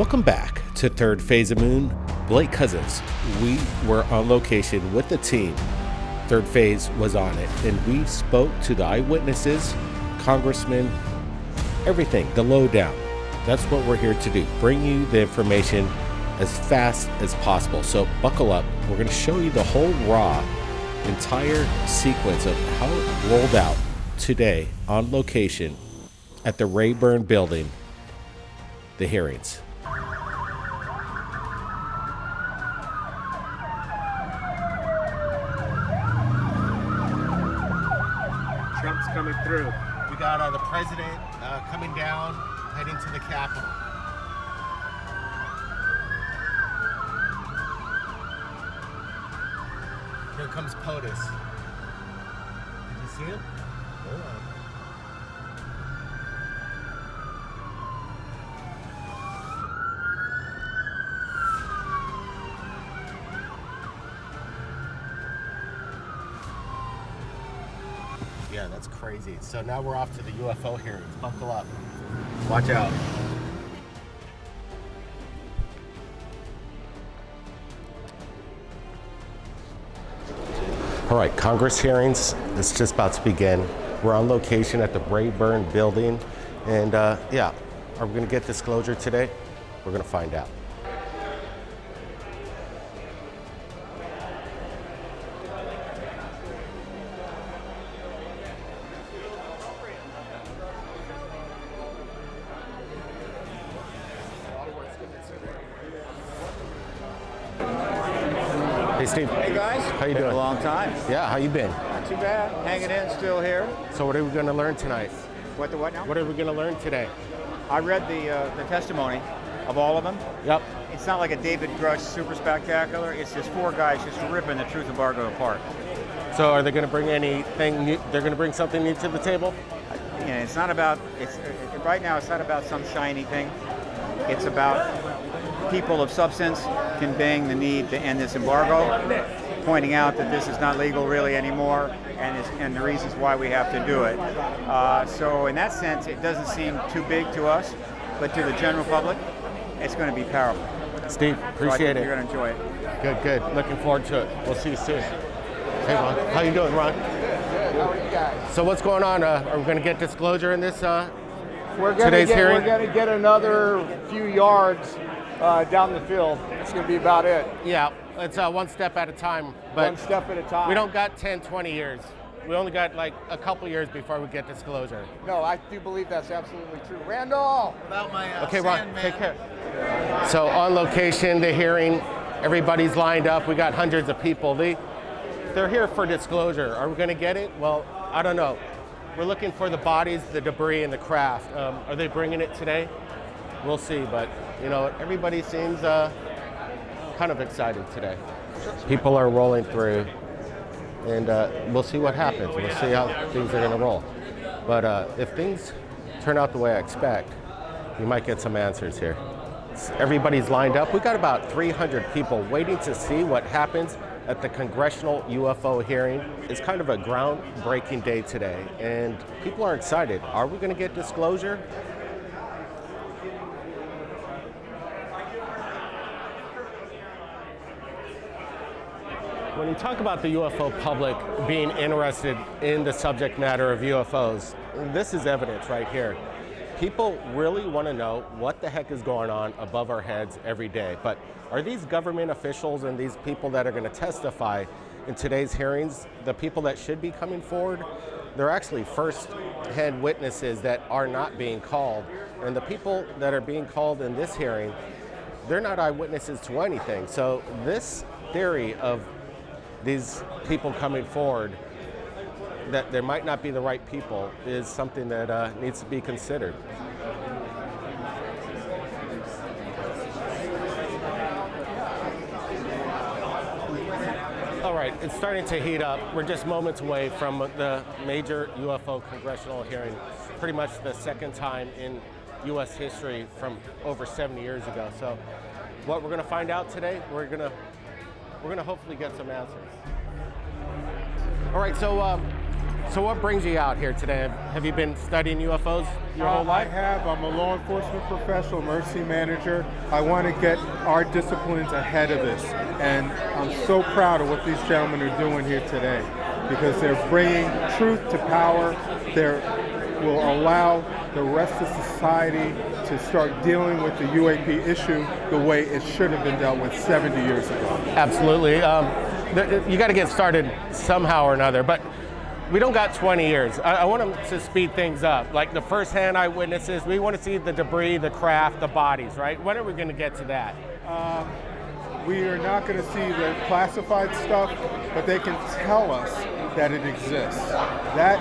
Welcome back to Third Phase of Moon. Blake Cousins, we were on location with the team. Third Phase was on it, and we spoke to the eyewitnesses, congressmen, everything, the lowdown. That's what we're here to do, bring you the information as fast as possible. So buckle up. We're going to show you the whole raw, entire sequence of how it rolled out today on location at the Rayburn building, the hearings. Trump's coming through. We got the president coming down, heading to the Capitol. Here comes POTUS. Did you see him? Hold on. Yeah, that's crazy. So now we're off to the UFO hearings. Buckle up. Watch out. All right, Congress hearings. It's just about to begin. We're on location at the Rayburn building. And yeah, are we going to get disclosure today? We're going to find out. Hey Steve. Hey guys. How you doing? A long time. Yeah, how you been? Not too bad. Hanging in, still here. So what are we going to learn tonight? What now? What are we going to learn today? I read the testimony of all of them. Yep. It's not like a David Grush super spectacular. It's just four guys just ripping the truth embargo apart. So are they going to bring anything new? They're going to bring something new to the table? Yeah, it's not about, right now it's not about some shiny thing. It's about people of substance conveying the need to end this embargo, pointing out that this is not legal really anymore, and the reasons why we have to do it. So in that sense, it doesn't seem too big to us, but to the general public, it's going to be powerful. Steve, appreciate it. You're going to enjoy it. Good. Looking forward to it. We'll see you soon. Hey, Ron. How you doing, Ron? How are you guys? So what's going on? Are we going to get disclosure in this Today's hearing? We're going to get another few yards down the field. That's going to be about it. Yeah, it's one step at a time. But one step at a time. we don't got 10, 20 years. We only got like a couple years before we get disclosure. No, I do believe that's absolutely true. Randall! About my Okay, Ron, take care. So on location, the hearing, everybody's lined up. We got hundreds of people. They're here for disclosure. Are we going to get it? Well, I don't know. We're looking for the bodies, the debris, and the craft. Are they bringing it today? We'll see, but you know, everybody seems kind of excited today. People are rolling through, and we'll see what happens. We'll see how things are going to roll. But if things turn out the way I expect, we might get some answers here. Everybody's lined up. We've got about 300 people waiting to see what happens at the congressional UFO hearing. It's kind of a groundbreaking day today, and people are excited. Are we going to get disclosure? When you talk about the UFO public being interested in the subject matter of UFOs, this is evidence right here. People really want to know what the heck is going on above our heads every day. But are these government officials and these people that are going to testify in today's hearings the people that should be coming forward? They're actually first-hand witnesses that are not being called. And the people that are being called in this hearing, they're not eyewitnesses to anything. So this theory of these people coming forward, that there might not be the right people, is something that needs to be considered. All right, it's starting to heat up. We're just moments away from the major UFO congressional hearing, pretty much the second time in U.S. history from over 70 years ago. So what we're going to find out today, we're going to hopefully get some answers. All right, so So what brings you out here today? Have you been studying UFOs your whole life? I have. I'm a law enforcement professional, emergency manager. I want to get our disciplines ahead of this. And I'm so proud of what these gentlemen are doing here today because they're bringing truth to power. They will allow the rest of society to start dealing with the UAP issue the way it should have been dealt with 70 years ago. Absolutely. You got to get started somehow or another. But we don't got 20 years. I want them to speed things up. Like the first-hand eyewitnesses, we want to see the debris, the craft, the bodies, right? When are we going to get to that? We are not going to see the classified stuff, but they can tell us that it exists. That,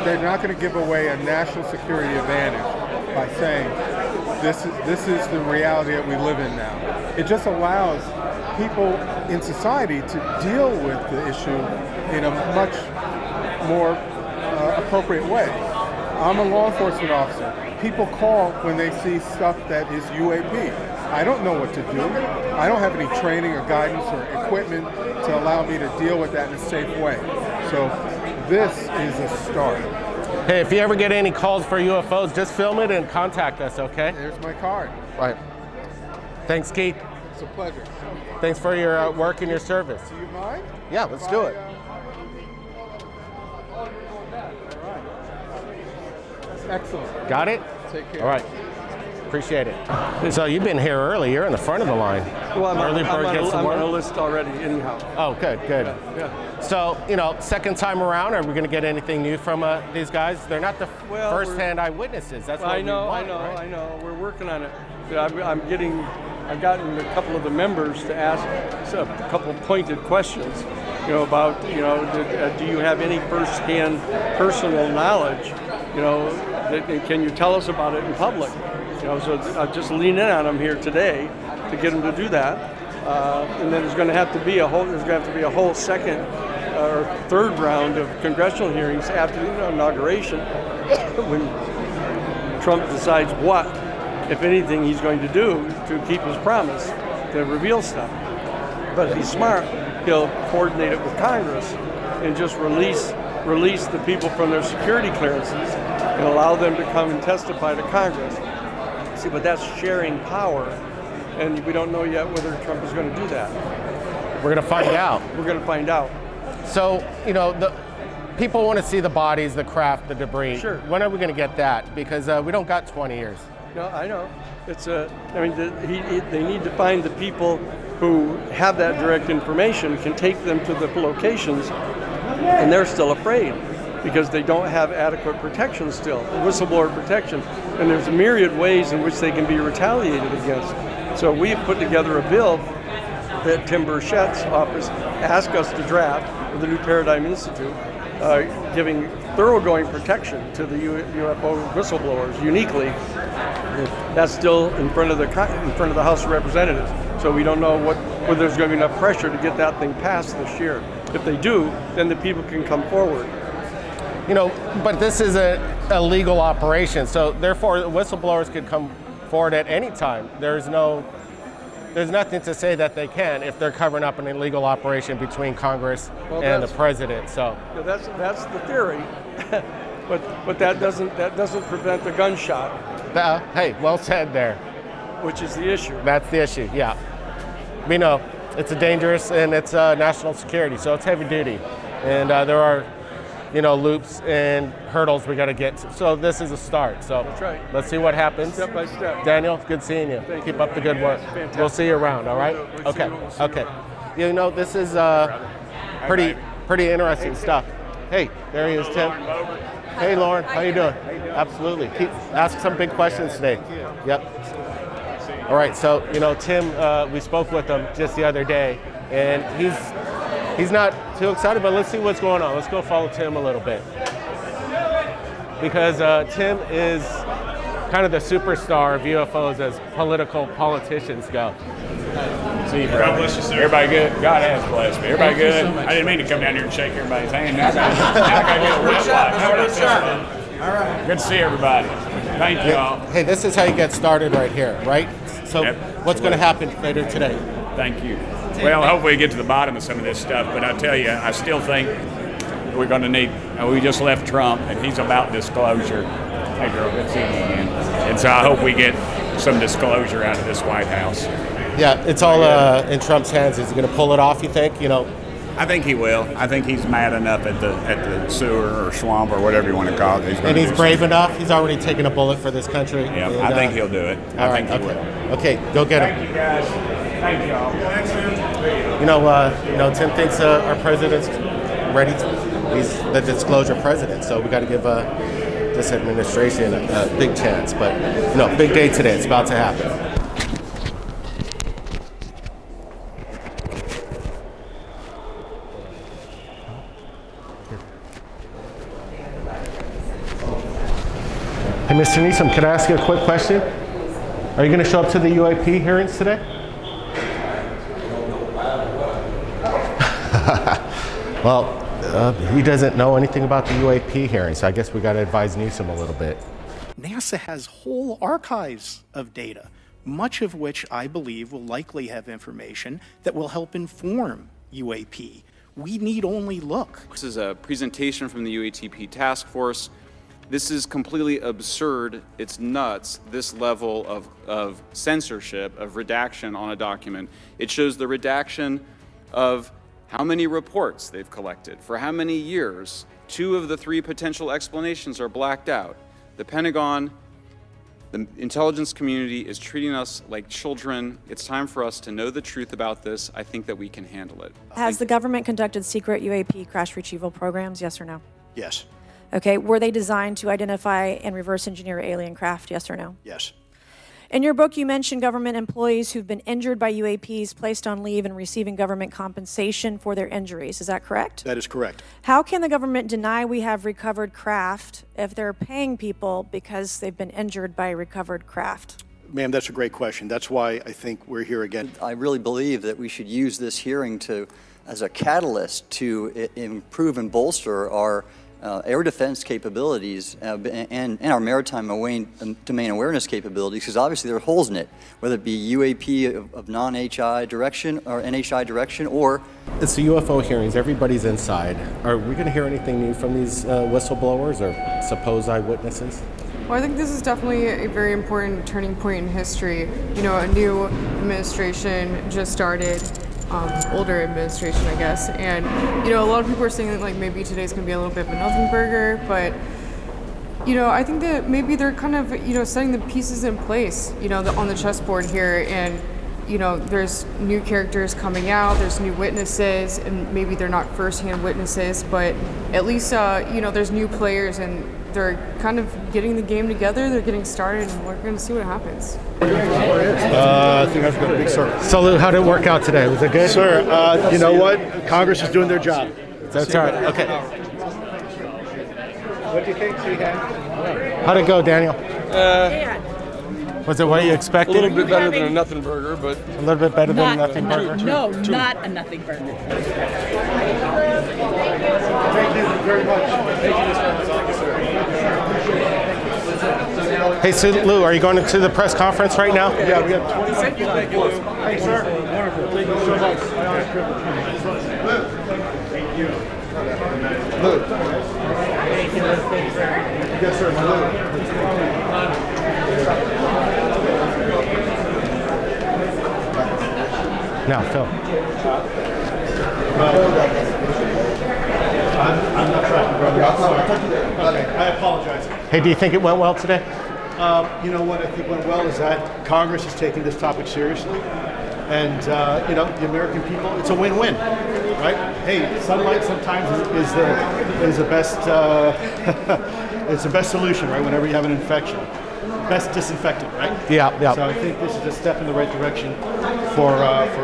they're not going to give away a national security advantage by saying this is the reality that we live in now. It just allows people in society to deal with the issue in a much more appropriate way. I'm a law enforcement officer. People call when they see stuff that is UAP. I don't know what to do. I don't have any training or guidance or equipment to allow me to deal with that in a safe way. So this is a start. Hey, if you ever get any calls for UFOs, just film it and contact us, okay? There's my card. Right. Thanks, Keith. It's a pleasure. Thanks for your work and your service. Do you mind? Yeah, let's do it. Excellent. Got it? Take care. All right. Appreciate it. So you've been here early. You're in the front of the line. Well, I'm Early bird gets the on worm. a list already, anyhow. Oh, good. Yeah. So, second time around, are we going to get anything new from these guys? They're not the first-hand eyewitnesses. That's what I know. We're working on it. I've gotten a couple of the members to ask a couple of pointed questions, about, do you have any first-hand personal knowledge, can you tell us about it in public? So I'll just lean in on them here today to get them to do that. And then there's going to have to be a whole second or third round of congressional hearings after the inauguration when Trump decides what, if anything, he's going to do to keep his promise to reveal stuff. But if he's smart, he'll coordinate it with Congress and just release the people from their security clearances and allow them to come and testify to Congress. See, but that's sharing power, and we don't know yet whether Trump is going to do that. We're going to find out. We're going to find out. So, the people want to see the bodies, the craft, the debris. Sure. When are we going to get that? Because we don't got 20 years. No, I know. It's they need to find the people who have that direct information, can take them to the locations, and they're still afraid because they don't have adequate protection still, whistleblower protection. And there's a myriad ways in which they can be retaliated against. So we've put together a bill that Tim Burchett's office asked us to draft with the New Paradigm Institute, giving thoroughgoing protection to the UFO whistleblowers uniquely. That's still in front of the House of Representatives. So we don't know whether there's going to be enough pressure to get that thing passed this year. If they do, then the people can come forward. But this is a legal operation, so therefore whistleblowers could come forward at any time. There's nothing to say that they can if they're covering up an illegal operation between Congress and the president. So that's the theory, but that doesn't prevent the gunshot. Hey, well said there. Which is the issue. That's the issue. Yeah, we know it's a dangerous and it's national security, so it's heavy duty, and there are loops and hurdles we got to get to. So this is a start. So that's right. Let's see what happens. Step by step. Daniel, good seeing you. Keep up the good work. Fantastic. We'll see you around, all right? Okay. This is pretty interesting stuff. Hey, there he is, Tim. Hey, Lauren, how you doing? Absolutely. Ask some big questions today. Yep. All right, so, Tim, we spoke with him just the other day, and he's not too excited, but let's see what's going on. Let's go follow Tim a little bit. Because Tim is kind of the superstar of UFOs as politicians go. See you, bro. God bless you, sir. Everybody good? God has blessed me. Everybody good? So I didn't mean to come down here and shake everybody's hand. Now I got to get a real life. All right. Good to see everybody. Thank you all. Hey, this is how you get started right here, right? So what's going to happen later today? Thank you. Well, hopefully we get to the bottom of some of this stuff, but I tell you, I still think we're going to need. We just left Trump, and he's about disclosure. Hey, girl, good seeing you again. And so I hope we get some disclosure out of this White House. Yeah, it's all in Trump's hands. Is he going to pull it off, you think? I think he will. I think he's mad enough at the sewer or swamp or whatever you want to call it. And he's brave enough. He's already taken a bullet for this country. Yeah, and, I think he'll do it. I think he will. Okay, go get him. Thank you, guys. Thank y'all. Tim thinks our president's ready. He's the disclosure president, so we got to give this administration a big chance. But big day today. It's about to happen. Hey, Mr. Newsom, can I ask you a quick question? Are you going to show up to the UAP hearings today? Well, he doesn't know anything about the UAP hearings, so I guess we got to advise Newsom a little bit. NASA has whole archives of data, much of which I believe will likely have information that will help inform UAP. We need only look. This is a presentation from the UATP task force. This is completely absurd. It's nuts, this level of censorship, of redaction on a document. It shows the redaction of how many reports they've collected, for how many years. 2 of the 3 potential explanations are blacked out. The Pentagon, the intelligence community is treating us like children. It's time for us to know the truth about this. I think that we can handle it. Has the government conducted secret UAP crash retrieval programs, yes or no? Yes. Okay, were they designed to identify and reverse engineer alien craft, yes or no? Yes. In your book, you mentioned government employees who've been injured by UAPs placed on leave and receiving government compensation for their injuries. Is that correct? That is correct. How can the government deny we have recovered craft if they're paying people because they've been injured by recovered craft? Ma'am, that's a great question. That's why I think we're here again. I really believe that we should use this hearing as a catalyst to improve and bolster our air defense capabilities and our maritime domain awareness capabilities, because obviously there are holes in it, whether it be UAP of non-HI direction or NHI direction, or... It's the UFO hearings. Everybody's inside. Are we going to hear anything new from these whistleblowers or supposed eyewitnesses? Well, I think this is definitely a very important turning point in history. A new administration just started. Older administration, I guess, and a lot of people are saying that maybe today's gonna be a little bit of a nothing burger, but I think that maybe they're kind of setting the pieces in place on the chessboard here, and there's new characters coming out, there's new witnesses, and maybe they're not first-hand witnesses, but at least there's new players, and they're kind of getting the game together, they're getting started, and we're going to see what happens. I think I've got a big circle. So Lou, how did it work out today? Was it good? Sir, you know what? Congress is doing their job. That's all right. Okay. What do you think, Sheehan? How'd it go, Daniel? Was it what you A expected? little bit better than a nothing burger, but... A little bit better than a nothing burger? No, not a nothing burger. Thank you very much. Thank you, sir. Hey, so Lou, are you going to the press conference right now? Yeah, we have 20 minutes. Thank you, Lou. Thanks, sir. Wonderful. Thank you so much. Thank you. Lou. Yes, sir. Lou. Now, Phil. I'm not tracking, brother. Okay, I apologize. Hey, do you think it went well today? You know what I think went well is that Congress is taking this topic seriously. And, the American people, it's a win-win, right? Hey, sunlight sometimes is the best it's the best solution, right? Whenever you have an infection. Best disinfectant, right? Yeah. So I think this is a step in the right direction for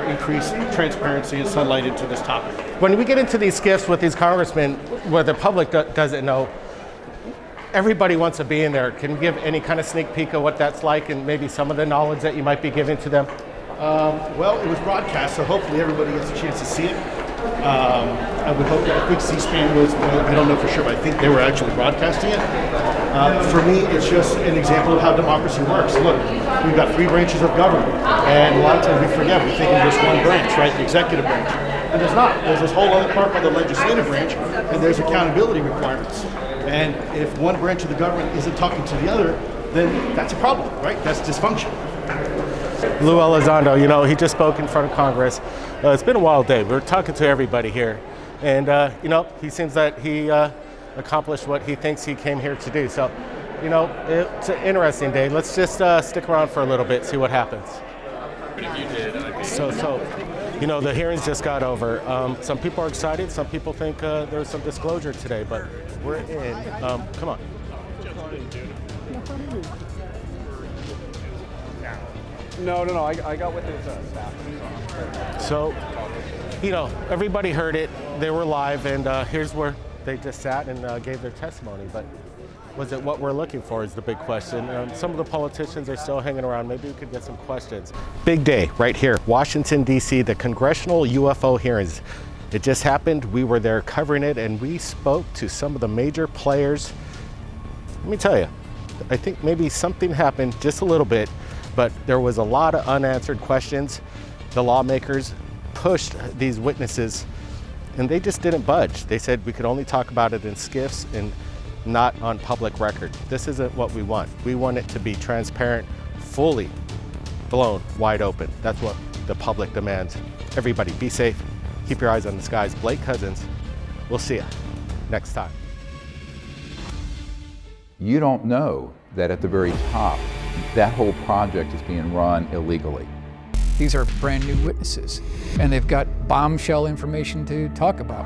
increased transparency and sunlight into this topic. When we get into these skiffs with these congressmen, where the public doesn't know, everybody wants to be in there. Can you give any kind of sneak peek of what that's like and maybe some of the knowledge that you might be giving to them? Well, it was broadcast, so hopefully everybody gets a chance to see it. I would hope that I think C-SPAN was, I don't know for sure, but I think they were actually broadcasting it. For me, it's just an example of how democracy works. Look, we've got 3 branches of government, and a lot of times we forget, we think of just one branch, right, the executive branch. And there's not. There's this whole other part called the legislative branch, and there's accountability requirements. And if one branch of the government isn't talking to the other, then that's a problem, right? That's dysfunction. Lou Elizondo, you know, he just spoke in front of Congress. It's been a wild day. We're talking to everybody here. And, you know, he seems that he accomplished what he thinks he came here to do. So, you know, it's an interesting day. Let's just stick around for a little bit, see what happens. So, you know, the hearings just got over. Some people are excited. Some people think there's some disclosure today, but we're in. Come on. No, I got with his staff. So, you know, everybody heard it. They were live, and here's where they just sat and gave their testimony. But was it what we're looking for is the big question. Some of the politicians are still hanging around. Maybe we could get some questions. Big day right here, Washington, D.C., the congressional UFO hearings. It just happened. We were there covering it, and we spoke to some of the major players. Let me tell you, I think maybe something happened just a little bit, but there was a lot of unanswered questions. The lawmakers pushed these witnesses, and they just didn't budge. They said we could only talk about it in skiffs and not on public record. This isn't what we want. We want it to be transparent, fully blown wide open. That's what the public demands. Everybody be safe. Keep your eyes on the skies. Blake Cousins, we'll see you next time. You don't know that at the very top, that whole project is being run illegally. These are brand new witnesses, and they've got bombshell information to talk about.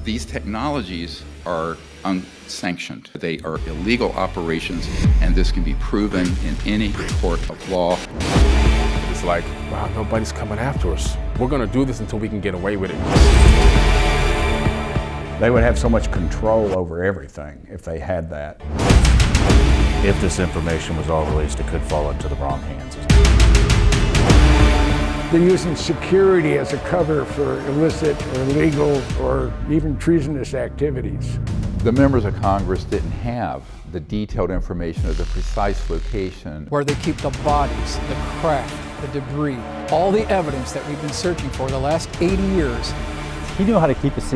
These technologies are unsanctioned. They are illegal operations, and this can be proven in any court of law. It's like, wow, nobody's coming after us. We're gonna do this until we can get away with it. They would have so much control over everything if they had that. If this information was all released, it could fall into the wrong hands. They're using security as a cover for illicit or illegal or even treasonous activities. The members of Congress didn't have the detailed information of the precise location. Where they keep the bodies, the craft, the debris, all the evidence that we've been searching for the last 80 years. He knew how to keep a secret.